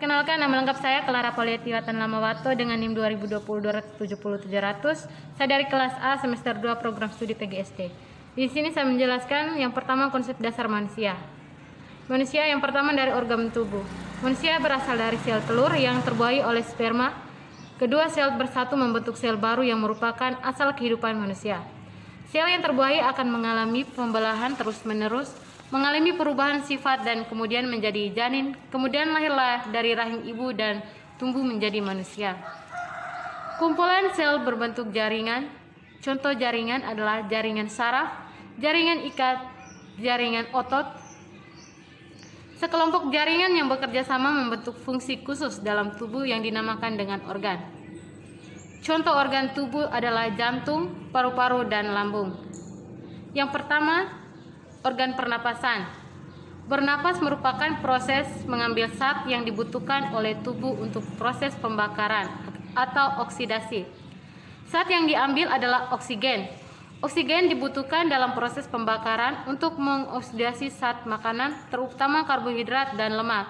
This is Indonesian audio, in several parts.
Perkenalkan, nama lengkap saya Clara Polietiwatan Lamawato dengan NIM 2020-27700. Saya dari kelas A semester 2 program studi PGSD. Di sini saya menjelaskan yang pertama konsep dasar manusia. Manusia yang pertama dari organ tubuh. Manusia berasal dari sel telur yang terbuai oleh sperma. Kedua sel bersatu membentuk sel baru yang merupakan asal kehidupan manusia. Sel yang terbuai akan mengalami pembelahan terus-menerus, mengalami perubahan sifat dan kemudian menjadi janin, kemudian lahirlah dari rahim ibu dan tumbuh menjadi manusia. Kumpulan sel berbentuk jaringan. Contoh jaringan adalah jaringan saraf, jaringan ikat, jaringan otot. Sekelompok jaringan yang bekerja sama membentuk fungsi khusus dalam tubuh yang dinamakan dengan organ. Contoh organ tubuh adalah jantung, paru-paru, dan lambung. Yang pertama, organ pernapasan. Bernapas merupakan proses mengambil zat yang dibutuhkan oleh tubuh untuk proses pembakaran atau oksidasi. Zat yang diambil adalah oksigen. Oksigen dibutuhkan dalam proses pembakaran untuk mengoksidasi zat makanan, terutama karbohidrat dan lemak.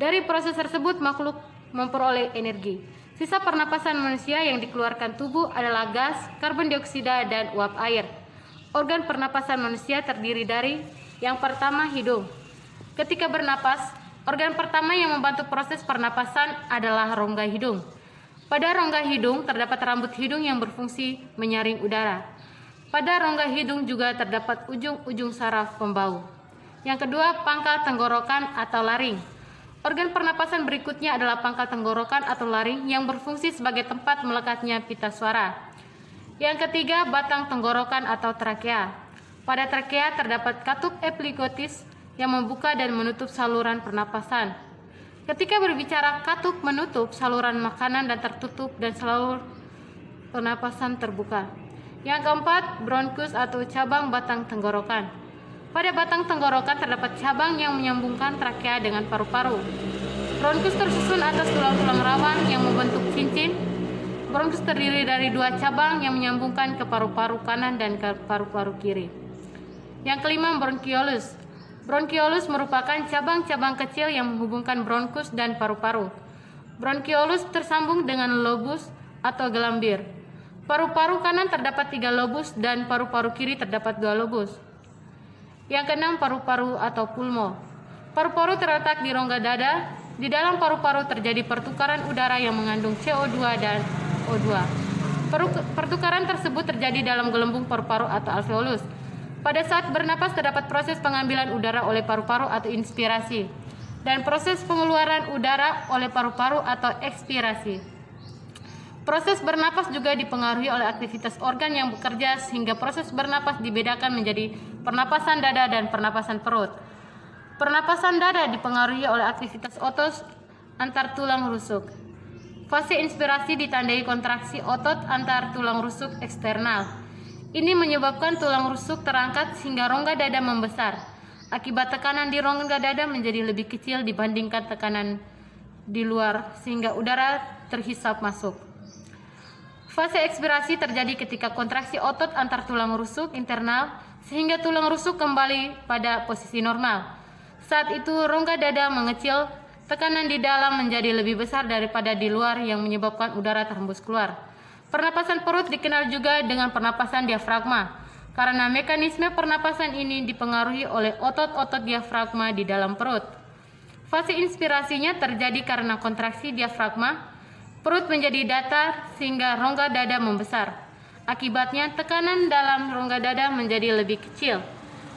Dari proses tersebut makhluk memperoleh energi. Sisa pernapasan manusia yang dikeluarkan tubuh adalah gas, karbon dioksida, dan uap air. Organ pernapasan manusia terdiri dari yang pertama hidung. Ketika bernapas, organ pertama yang membantu proses pernapasan adalah rongga hidung. Pada rongga hidung terdapat rambut hidung yang berfungsi menyaring udara. Pada rongga hidung juga terdapat ujung-ujung saraf pembau. Yang kedua, pangkal tenggorokan atau laring. Organ pernapasan berikutnya adalah pangkal tenggorokan atau laring yang berfungsi sebagai tempat melekatnya pita suara. Yang ketiga, batang tenggorokan atau trakea. Pada trakea terdapat katup epiglottis yang membuka dan menutup saluran pernapasan. Ketika berbicara katup menutup saluran makanan dan tertutup dan saluran pernapasan terbuka. Yang keempat, bronkus atau cabang batang tenggorokan. Pada batang tenggorokan terdapat cabang yang menyambungkan trakea dengan paru-paru. Bronkus tersusun atas tulang-tulang rawan yang membentuk cincin. Bronkus terdiri dari dua cabang yang menyambungkan ke paru-paru kanan dan ke paru-paru kiri. Yang kelima, bronkiolus. Bronkiolus merupakan cabang-cabang kecil yang menghubungkan bronkus dan paru-paru. Bronkiolus tersambung dengan lobus atau gelambir. Paru-paru kanan terdapat 3 lobus dan paru-paru kiri terdapat 2 lobus. Yang keenam, paru-paru atau pulmo. Paru-paru terletak di rongga dada. Di dalam paru-paru terjadi pertukaran udara yang mengandung CO2 dan O2. Pertukaran tersebut terjadi dalam gelembung paru-paru atau alveolus. Pada saat bernapas terdapat proses pengambilan udara oleh paru-paru atau inspirasi dan proses pengeluaran udara oleh paru-paru atau ekspirasi. Proses bernapas juga dipengaruhi oleh aktivitas organ yang bekerja sehingga proses bernapas dibedakan menjadi pernapasan dada dan pernapasan perut. Pernapasan dada dipengaruhi oleh aktivitas otot antar tulang rusuk. Fase inspirasi ditandai kontraksi otot antar tulang rusuk eksternal. Ini menyebabkan tulang rusuk terangkat sehingga rongga dada membesar. Akibat tekanan di rongga dada menjadi lebih kecil dibandingkan tekanan di luar sehingga udara terhisap masuk. Fase ekspirasi terjadi ketika kontraksi otot antar tulang rusuk internal sehingga tulang rusuk kembali pada posisi normal. Saat itu rongga dada mengecil, tekanan di dalam menjadi lebih besar daripada di luar yang menyebabkan udara terhembus keluar. Pernapasan perut dikenal juga dengan pernapasan diafragma karena mekanisme pernapasan ini dipengaruhi oleh otot-otot diafragma di dalam perut. Fase inspirasinya terjadi karena kontraksi diafragma. Perut menjadi datar sehingga rongga dada membesar. Akibatnya tekanan dalam rongga dada menjadi lebih kecil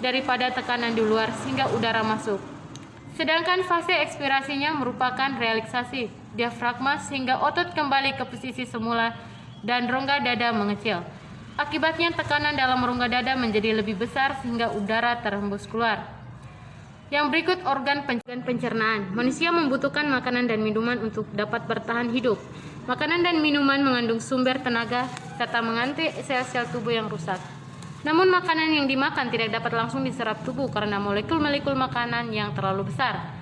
daripada tekanan di luar sehingga udara masuk. Sedangkan fase ekspirasinya merupakan relaksasi diafragma sehingga otot kembali ke posisi semula dan rongga dada mengecil. Akibatnya tekanan dalam rongga dada menjadi lebih besar sehingga udara terhembus keluar. Yang berikut organ pencernaan. Manusia membutuhkan makanan dan minuman untuk dapat bertahan hidup. Makanan dan minuman mengandung sumber tenaga serta mengganti sel-sel tubuh yang rusak. Namun makanan yang dimakan tidak dapat langsung diserap tubuh karena molekul-molekul makanan yang terlalu besar.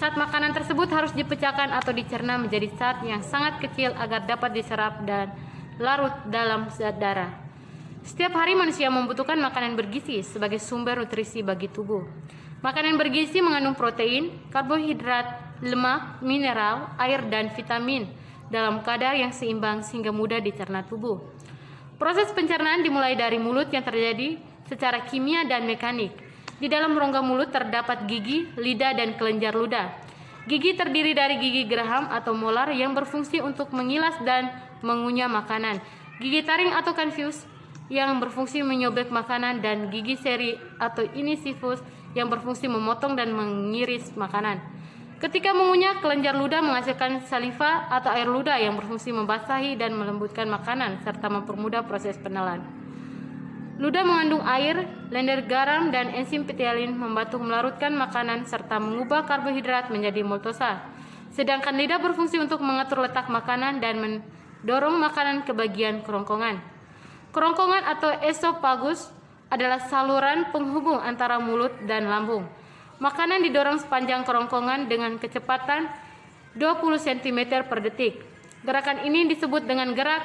Zat makanan tersebut harus dipecahkan atau dicerna menjadi zat yang sangat kecil agar dapat diserap dan larut dalam zat darah. Setiap hari manusia membutuhkan makanan bergizi sebagai sumber nutrisi bagi tubuh. Makanan bergizi mengandung protein, karbohidrat, lemak, mineral, air, dan vitamin dalam kadar yang seimbang sehingga mudah dicerna tubuh. Proses pencernaan dimulai dari mulut yang terjadi secara kimia dan mekanik. Di dalam rongga mulut terdapat gigi, lidah, dan kelenjar ludah. Gigi terdiri dari gigi geraham atau molar yang berfungsi untuk mengilas dan mengunyah makanan. Gigi taring atau canthus yang berfungsi menyobek makanan, dan gigi seri atau incisivus yang berfungsi memotong dan mengiris makanan. Ketika mengunyah, kelenjar ludah menghasilkan saliva atau air ludah yang berfungsi membasahi dan melembutkan makanan serta mempermudah proses penelan. Ludah mengandung air, lendir garam, dan enzim ptyalin membantu melarutkan makanan serta mengubah karbohidrat menjadi maltosa. Sedangkan lidah berfungsi untuk mengatur letak makanan dan mendorong makanan ke bagian kerongkongan. Kerongkongan atau esofagus adalah saluran penghubung antara mulut dan lambung. Makanan didorong sepanjang kerongkongan dengan kecepatan 20 cm per detik. Gerakan ini disebut dengan gerak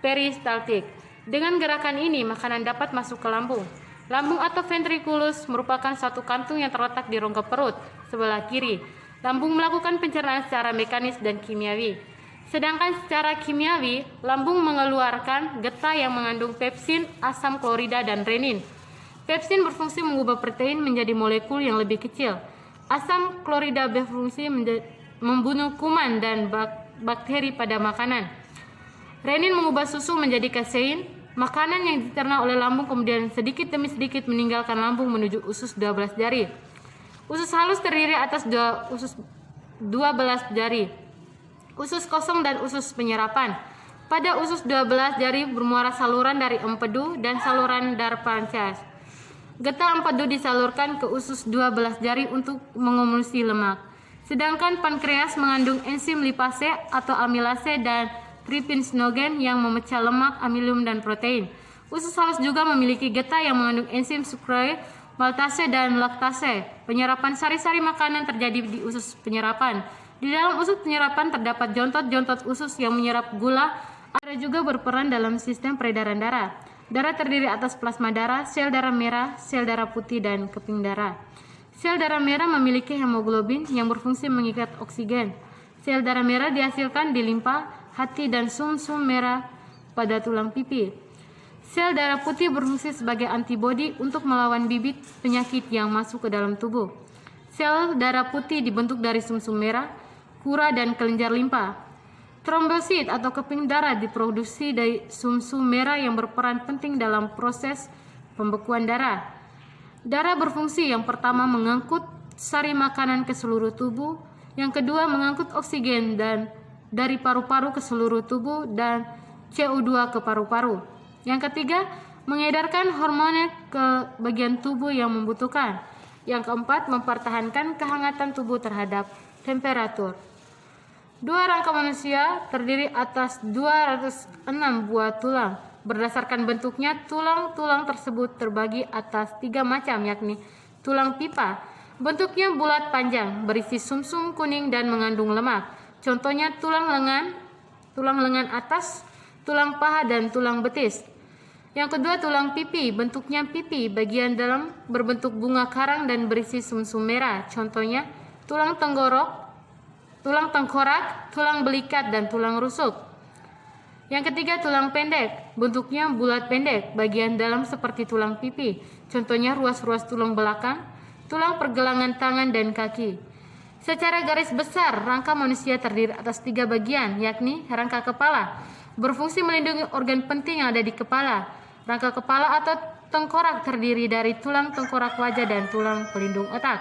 peristaltik. Dengan gerakan ini, makanan dapat masuk ke lambung. Lambung atau ventriculus merupakan satu kantung yang terletak di rongga perut sebelah kiri. Lambung melakukan pencernaan secara mekanis dan kimiawi. Sedangkan secara kimiawi, lambung mengeluarkan getah yang mengandung pepsin, asam klorida, dan renin. Pepsin berfungsi mengubah protein menjadi molekul yang lebih kecil. Asam klorida berfungsi membunuh kuman dan bakteri pada makanan. Renin mengubah susu menjadi kasein. Makanan yang dicerna oleh lambung kemudian sedikit demi sedikit meninggalkan lambung menuju usus 12 jari. Usus halus terdiri atas usus 12 jari, usus kosong, dan usus penyerapan. Pada usus 12 jari bermuara saluran dari empedu dan saluran darah. Getah empedu disalurkan ke usus 12 jari untuk mengemulsi lemak. Sedangkan pankreas mengandung enzim lipase atau amilase dan trypsinogen yang memecah lemak, amilum, dan protein. Usus halus juga memiliki getah yang mengandung enzim sucrase, maltase, dan laktase. Penyerapan sari-sari makanan terjadi di usus penyerapan. Di dalam usus penyerapan terdapat jontot-jontot usus yang menyerap gula. Ada juga berperan dalam sistem peredaran darah. Darah terdiri atas plasma darah, sel darah merah, sel darah putih, dan keping darah. Sel darah merah memiliki hemoglobin yang berfungsi mengikat oksigen. Sel darah merah dihasilkan di limpa, hati, dan sumsum merah pada tulang pipi. Sel darah putih berfungsi sebagai antibodi untuk melawan bibit penyakit yang masuk ke dalam tubuh. Sel darah putih dibentuk dari sumsum merah, kura, dan kelenjar limpa. Trombosit atau keping darah diproduksi dari sumsum merah yang berperan penting dalam proses pembekuan darah. Darah berfungsi yang pertama mengangkut sari makanan ke seluruh tubuh, yang kedua mengangkut oksigen dan dari paru-paru ke seluruh tubuh dan CO2 ke paru-paru. Yang ketiga, mengedarkan hormon ke bagian tubuh yang membutuhkan. Yang keempat, mempertahankan kehangatan tubuh terhadap temperatur. Dua rangka manusia terdiri atas 206 buah tulang. Berdasarkan bentuknya, tulang-tulang tersebut terbagi atas 3 macam, yakni tulang pipa. Bentuknya bulat panjang, berisi sumsum kuning dan mengandung lemak. Contohnya tulang lengan atas, tulang paha, dan tulang betis. Yang kedua, tulang pipi. Bentuknya pipi, bagian dalam berbentuk bunga karang dan berisi sumsum merah. Contohnya tulang tengkorak, tulang belikat, dan tulang rusuk. Yang ketiga, tulang pendek. Bentuknya bulat pendek, bagian dalam seperti tulang pipi. Contohnya ruas-ruas tulang belakang, tulang pergelangan tangan, dan kaki. Secara garis besar, rangka manusia terdiri atas 3 bagian, yakni rangka kepala, berfungsi melindungi organ penting yang ada di kepala. Rangka kepala atau tengkorak terdiri dari tulang tengkorak wajah dan tulang pelindung otak.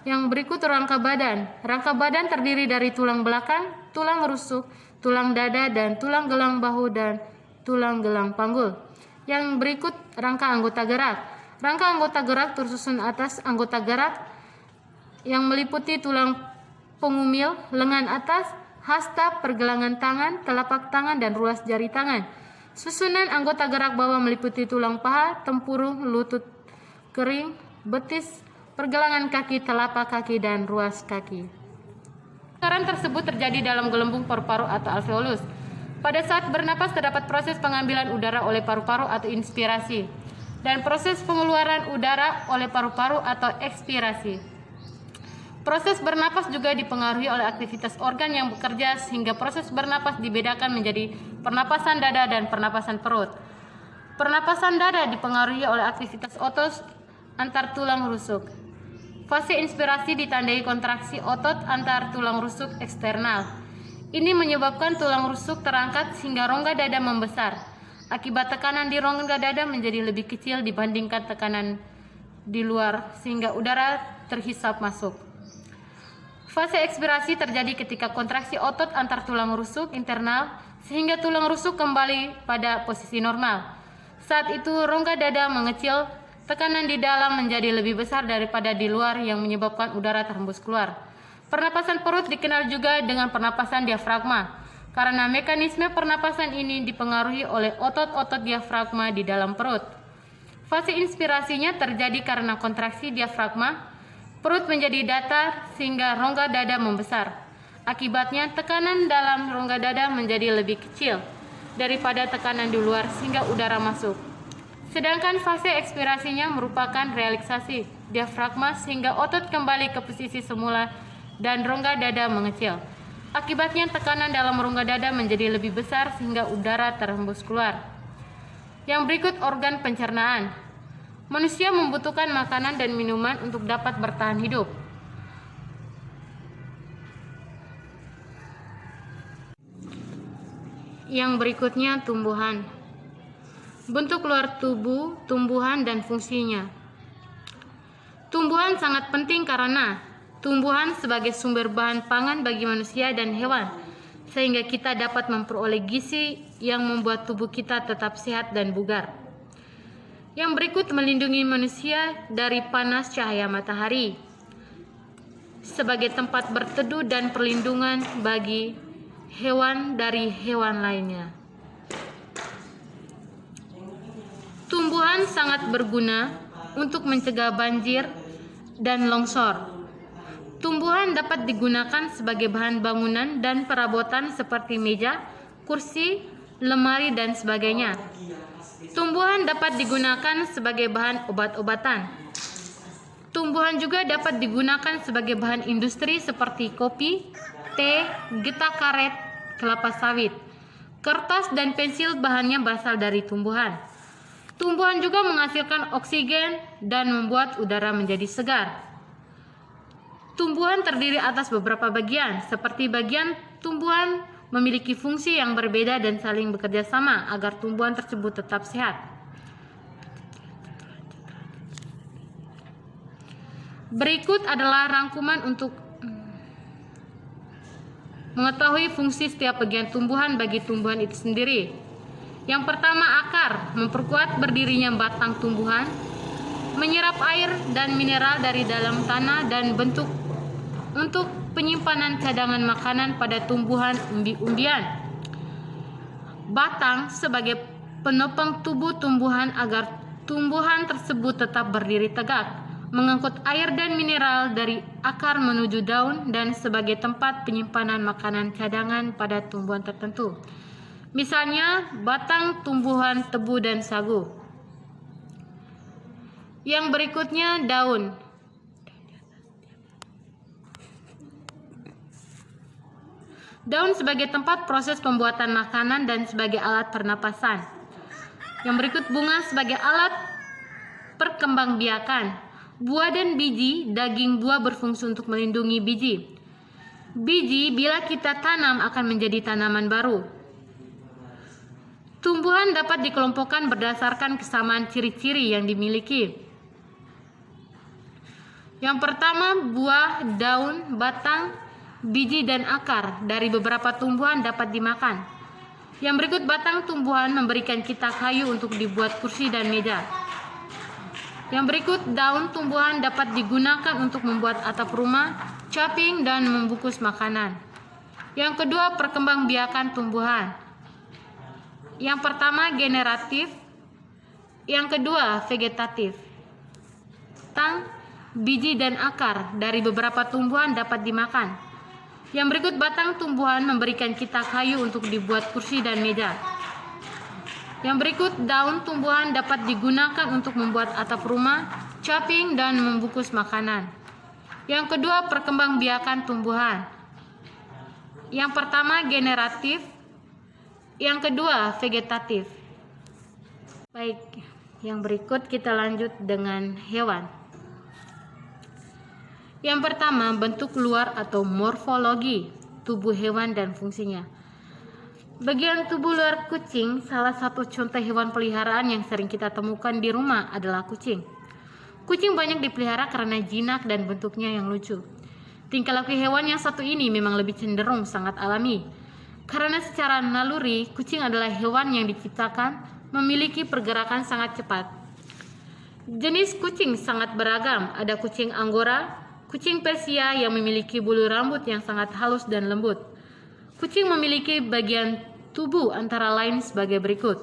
Yang berikut rangka badan. Rangka badan terdiri dari tulang belakang, tulang rusuk, tulang dada, dan tulang gelang bahu dan tulang gelang panggul. Yang berikut rangka anggota gerak. Rangka anggota gerak tersusun atas anggota gerak yang meliputi tulang pengumil, lengan atas, hasta, pergelangan tangan, telapak tangan, dan ruas jari tangan. Susunan anggota gerak bawah meliputi tulang paha, tempurung, lutut kering, betis, pergelangan kaki, telapak kaki, dan ruas kaki. Pemekaran tersebut terjadi dalam gelembung paru-paru atau alveolus. Pada saat bernapas terdapat proses pengambilan udara oleh paru-paru atau inspirasi dan proses pengeluaran udara oleh paru-paru atau ekspirasi. Proses bernapas juga dipengaruhi oleh aktivitas organ yang bekerja, sehingga proses bernapas dibedakan menjadi pernapasan dada dan pernapasan perut. Pernapasan dada dipengaruhi oleh aktivitas otot antar tulang rusuk. Fase inspirasi ditandai kontraksi otot antar tulang rusuk eksternal. Ini menyebabkan tulang rusuk terangkat sehingga rongga dada membesar. Akibat tekanan di rongga dada menjadi lebih kecil dibandingkan tekanan di luar, sehingga udara terhisap masuk. Fase ekspirasi terjadi ketika kontraksi otot antar tulang rusuk internal sehingga tulang rusuk kembali pada posisi normal. Saat itu rongga dada mengecil, tekanan di dalam menjadi lebih besar daripada di luar yang menyebabkan udara terhembus keluar. Pernapasan perut dikenal juga dengan pernapasan diafragma karena mekanisme pernapasan ini dipengaruhi oleh otot-otot diafragma di dalam perut. Fase inspirasinya terjadi karena kontraksi diafragma. Perut menjadi datar sehingga rongga dada membesar. Akibatnya tekanan dalam rongga dada menjadi lebih kecil daripada tekanan di luar sehingga udara masuk. Sedangkan fase ekspirasinya merupakan relaksasi diafragma sehingga otot kembali ke posisi semula dan rongga dada mengecil. Akibatnya tekanan dalam rongga dada menjadi lebih besar sehingga udara terhembus keluar. Yang berikut organ pencernaan. Manusia membutuhkan makanan dan minuman untuk dapat bertahan hidup. Yang berikutnya tumbuhan. Bentuk luar tubuh, tumbuhan dan fungsinya. Tumbuhan sangat penting karena tumbuhan sebagai sumber bahan pangan bagi manusia dan hewan, sehingga kita dapat memperoleh gizi yang membuat tubuh kita tetap sehat dan bugar. Yang berikut melindungi manusia dari panas cahaya matahari sebagai tempat berteduh dan perlindungan bagi hewan dari hewan lainnya. Tumbuhan sangat berguna untuk mencegah banjir dan longsor. Tumbuhan dapat digunakan sebagai bahan bangunan dan perabotan seperti meja, kursi, lemari, dan sebagainya. Tumbuhan dapat digunakan sebagai bahan obat-obatan. Tumbuhan juga dapat digunakan sebagai bahan industri seperti kopi, teh, getah karet, kelapa sawit. Kertas dan pensil bahannya berasal dari tumbuhan. Tumbuhan juga menghasilkan oksigen dan membuat udara menjadi segar. Tumbuhan terdiri atas beberapa bagian, seperti bagian tumbuhan memiliki fungsi yang berbeda dan saling bekerja sama agar tumbuhan tersebut tetap sehat. Berikut adalah rangkuman untuk mengetahui fungsi setiap bagian tumbuhan bagi tumbuhan itu sendiri. Yang pertama, akar, memperkuat berdirinya batang tumbuhan, menyerap air dan mineral dari dalam tanah dan bentuk untuk penyimpanan cadangan makanan pada tumbuhan umbi-umbian. Batang sebagai penopang tubuh tumbuhan agar tumbuhan tersebut tetap berdiri tegak, mengangkut air dan mineral dari akar menuju daun dan sebagai tempat penyimpanan makanan cadangan pada tumbuhan tertentu. Misalnya batang tumbuhan tebu dan sagu. Yang berikutnya daun. Daun sebagai tempat proses pembuatan makanan dan sebagai alat pernapasan. Yang berikut bunga sebagai alat perkembangbiakan. Buah dan biji, daging buah berfungsi untuk melindungi biji. Biji bila kita tanam akan menjadi tanaman baru. Tumbuhan dapat dikelompokkan berdasarkan kesamaan ciri-ciri yang dimiliki. Yang pertama, buah, daun, batang, biji dan akar dari beberapa tumbuhan dapat dimakan. Yang berikut batang tumbuhan memberikan kita kayu untuk dibuat kursi dan meja. Yang berikut daun tumbuhan dapat digunakan untuk membuat atap rumah, caping, dan membungkus makanan. Yang kedua, perkembangbiakan tumbuhan. Yang pertama generatif, yang kedua vegetatif. Batang, biji dan akar dari beberapa tumbuhan dapat dimakan. Yang berikut batang tumbuhan memberikan kita kayu untuk dibuat kursi dan meja. Yang berikut daun tumbuhan dapat digunakan untuk membuat atap rumah, caping, dan membungkus makanan. Yang kedua, perkembangbiakan tumbuhan. Yang pertama, generatif. Yang kedua, vegetatif. Baik, yang berikut kita lanjut dengan hewan. Yang pertama, bentuk luar atau morfologi tubuh hewan dan fungsinya. Bagian tubuh luar kucing, salah satu contoh hewan peliharaan yang sering kita temukan di rumah adalah kucing. Kucing banyak dipelihara karena jinak dan bentuknya yang lucu. Tingkah laku hewan yang satu ini memang lebih cenderung sangat alami. Karena secara naluri, kucing adalah hewan yang diciptakan memiliki pergerakan sangat cepat. Jenis kucing sangat beragam. Ada kucing Anggora, kucing Persia yang memiliki bulu rambut yang sangat halus dan lembut. Kucing memiliki bagian tubuh antara lain sebagai berikut.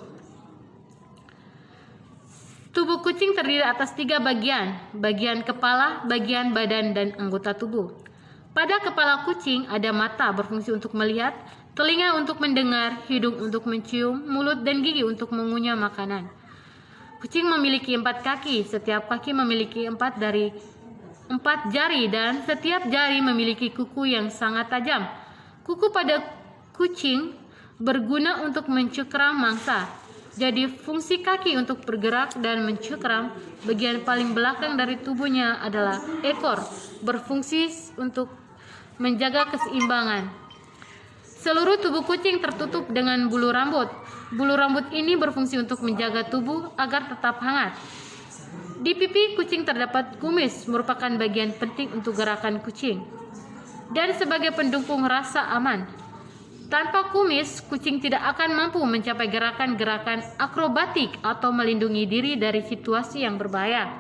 Tubuh kucing terdiri atas 3 bagian, bagian kepala, bagian badan, dan anggota tubuh. Pada kepala kucing ada mata berfungsi untuk melihat, telinga untuk mendengar, hidung untuk mencium, mulut dan gigi untuk mengunyah makanan. Kucing memiliki 4 kaki, setiap kaki memiliki 4 jari dan setiap jari memiliki kuku yang sangat tajam. Kuku pada kucing berguna untuk mencengkram mangsa. Jadi fungsi kaki untuk bergerak dan mencengkram. Bagian paling belakang dari tubuhnya adalah ekor, berfungsi untuk menjaga keseimbangan. Seluruh tubuh kucing tertutup dengan bulu rambut. Bulu rambut ini berfungsi untuk menjaga tubuh agar tetap hangat. Di pipi kucing terdapat kumis, merupakan bagian penting untuk gerakan kucing dan sebagai pendukung rasa aman. Tanpa kumis, kucing tidak akan mampu mencapai gerakan-gerakan akrobatik atau melindungi diri dari situasi yang berbahaya.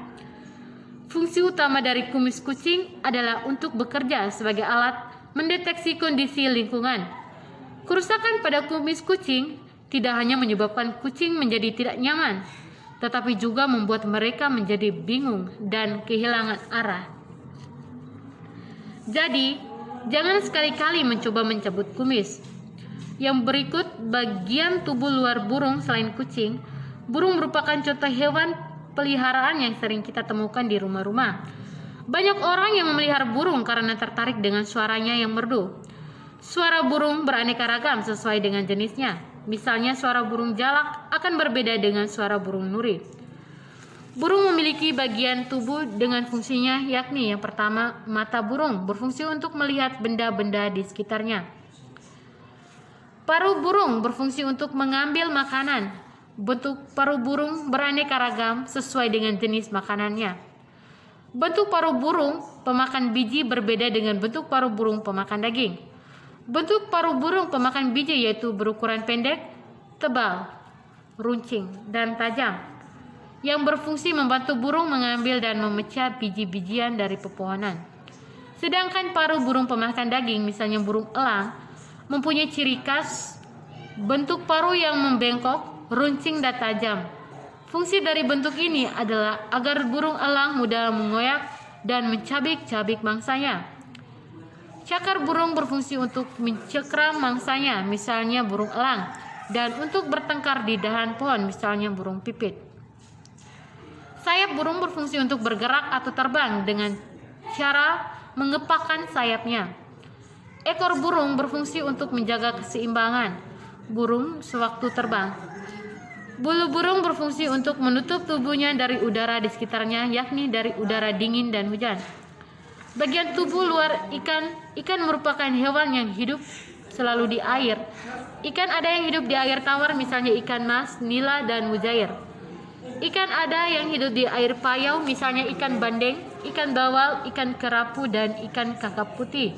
Fungsi utama dari kumis kucing adalah untuk bekerja sebagai alat mendeteksi kondisi lingkungan. Kerusakan pada kumis kucing tidak hanya menyebabkan kucing menjadi tidak nyaman, tetapi juga membuat mereka menjadi bingung dan kehilangan arah. Jadi, jangan sekali-kali mencoba mencabut kumis. Yang berikut bagian tubuh luar burung selain kucing. Burung merupakan contoh hewan peliharaan yang sering kita temukan di rumah-rumah. Banyak orang yang memelihara burung karena tertarik dengan suaranya yang merdu. Suara burung beraneka ragam sesuai dengan jenisnya. Misalnya suara burung jalak akan berbeda dengan suara burung nuri. Burung memiliki bagian tubuh dengan fungsinya, yakni yang pertama, mata burung berfungsi untuk melihat benda-benda di sekitarnya. Paruh burung berfungsi untuk mengambil makanan. Bentuk paruh burung beraneka ragam sesuai dengan jenis makanannya. Bentuk paruh burung pemakan biji berbeda dengan bentuk paruh burung pemakan daging. Bentuk paruh burung pemakan biji yaitu berukuran pendek, tebal, runcing, dan tajam, yang berfungsi membantu burung mengambil dan memecah biji-bijian dari pepohonan. Sedangkan paruh burung pemakan daging, misalnya burung elang, mempunyai ciri khas bentuk paruh yang membengkok, runcing, dan tajam. Fungsi dari bentuk ini adalah agar burung elang mudah mengoyak dan mencabik-cabik mangsanya. Cakar burung berfungsi untuk mencengkram mangsanya, misalnya burung elang, dan untuk bertengkar di dahan pohon, misalnya burung pipit. Sayap burung berfungsi untuk bergerak atau terbang dengan cara mengepakkan sayapnya. Ekor burung berfungsi untuk menjaga keseimbangan burung sewaktu terbang. Bulu burung berfungsi untuk menutup tubuhnya dari udara di sekitarnya, yakni dari udara dingin dan hujan. Bagian tubuh luar ikan merupakan hewan yang hidup selalu di air. Ikan ada yang hidup di air tawar, misalnya ikan mas, nila, dan mujair. Ikan ada yang hidup di air payau, misalnya ikan bandeng, ikan bawal, ikan kerapu, dan ikan kakap putih.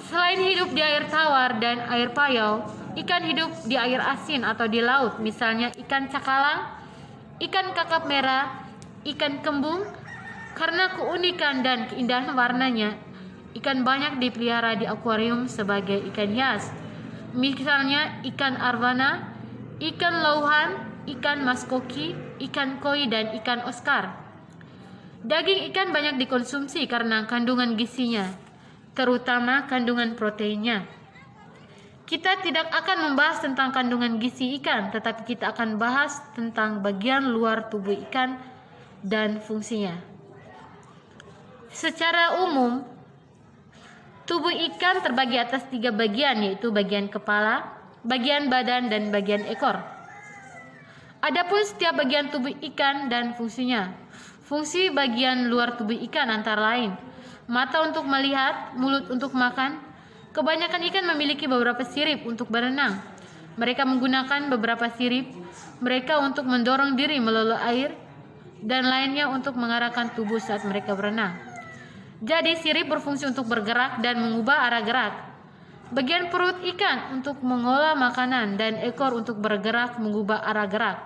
Selain hidup di air tawar dan air payau, ikan hidup di air asin atau di laut, misalnya ikan cakalang, ikan kakap merah, ikan kembung. Karena keunikan dan keindahan warnanya, ikan banyak dipelihara di akuarium sebagai ikan hias. Misalnya ikan arwana, ikan lauhan, ikan maskoki, ikan koi, dan ikan Oscar. Daging ikan banyak dikonsumsi karena kandungan gizinya, terutama kandungan proteinnya. Kita tidak akan membahas tentang kandungan gizi ikan, tetapi kita akan bahas tentang bagian luar tubuh ikan dan fungsinya. Secara umum, tubuh ikan terbagi atas 3 bagian, yaitu bagian kepala, bagian badan, dan bagian ekor. Adapun setiap bagian tubuh ikan dan fungsinya. Fungsi bagian luar tubuh ikan antara lain: mata untuk melihat, mulut untuk makan. Kebanyakan ikan memiliki beberapa sirip untuk berenang. Mereka menggunakan beberapa sirip mereka untuk mendorong diri melalui air, dan lainnya untuk mengarahkan tubuh saat mereka berenang. Jadi sirip berfungsi untuk bergerak dan mengubah arah gerak. Bagian perut ikan untuk mengolah makanan dan ekor untuk bergerak mengubah arah gerak.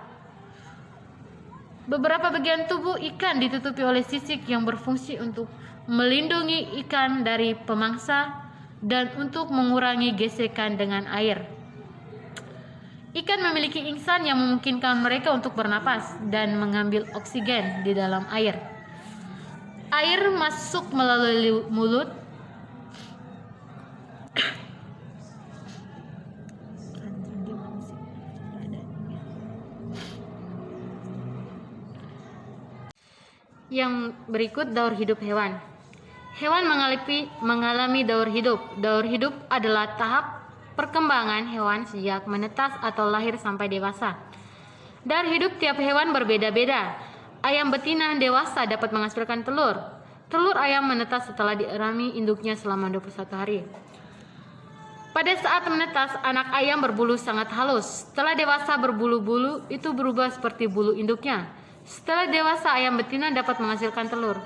Beberapa bagian tubuh ikan ditutupi oleh sisik yang berfungsi untuk melindungi ikan dari pemangsa dan untuk mengurangi gesekan dengan air. Ikan memiliki insang yang memungkinkan mereka untuk bernapas dan mengambil oksigen di dalam air. Air masuk melalui mulut Yang berikut daur hidup hewan. Hewan mengalami daur hidup. Daur hidup adalah tahap perkembangan hewan sejak menetas atau lahir sampai dewasa. Daur hidup tiap hewan berbeda-beda. Ayam betina dewasa dapat menghasilkan telur. Telur ayam menetas setelah dierami induknya selama 21 hari. Pada saat menetas, anak ayam berbulu sangat halus. Setelah dewasa, berbulu-bulu itu berubah seperti bulu induknya. Setelah dewasa, ayam betina dapat menghasilkan telur.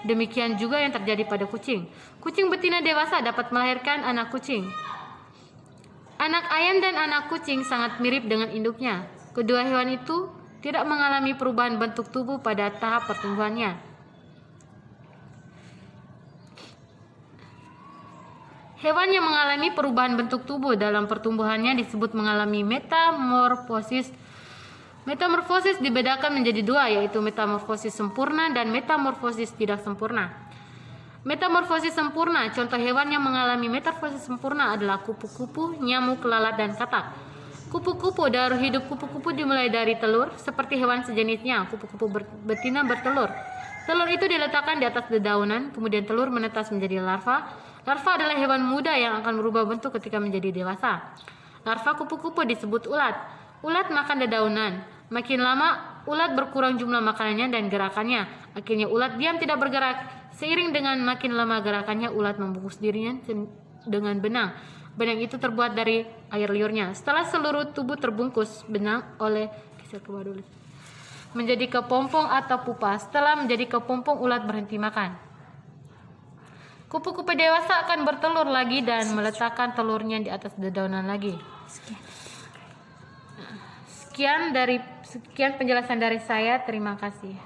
Demikian juga yang terjadi pada kucing. Kucing betina dewasa dapat melahirkan anak kucing. Anak ayam dan anak kucing sangat mirip dengan induknya. Kedua hewan itu tidak mengalami perubahan bentuk tubuh pada tahap pertumbuhannya. Hewan yang mengalami perubahan bentuk tubuh dalam pertumbuhannya disebut mengalami metamorfosis. Metamorfosis dibedakan menjadi 2, yaitu metamorfosis sempurna dan metamorfosis tidak sempurna. Metamorfosis sempurna, contoh hewan yang mengalami metamorfosis sempurna adalah kupu-kupu, nyamuk, lalat, dan katak. Kupu-kupu, daur hidup kupu-kupu dimulai dari telur, seperti hewan sejenisnya. Kupu-kupu betina bertelur. Telur itu diletakkan di atas dedaunan, kemudian telur menetas menjadi larva. Larva adalah hewan muda yang akan berubah bentuk ketika menjadi dewasa. Larva kupu-kupu disebut ulat. Ulat makan dedaunan. Makin lama, ulat berkurang jumlah makanannya dan gerakannya. Akhirnya ulat diam tidak bergerak. Seiring dengan makin lama gerakannya, ulat membungkus dirinya dengan benang. Benang itu terbuat dari air liurnya. Setelah seluruh tubuh terbungkus benang oleh menjadi kepompong atau pupa. Setelah menjadi kepompong, ulat berhenti makan. Kupu-kupu dewasa akan bertelur lagi dan meletakkan telurnya di atas dedaunan lagi. Sekian penjelasan dari saya. Terima kasih.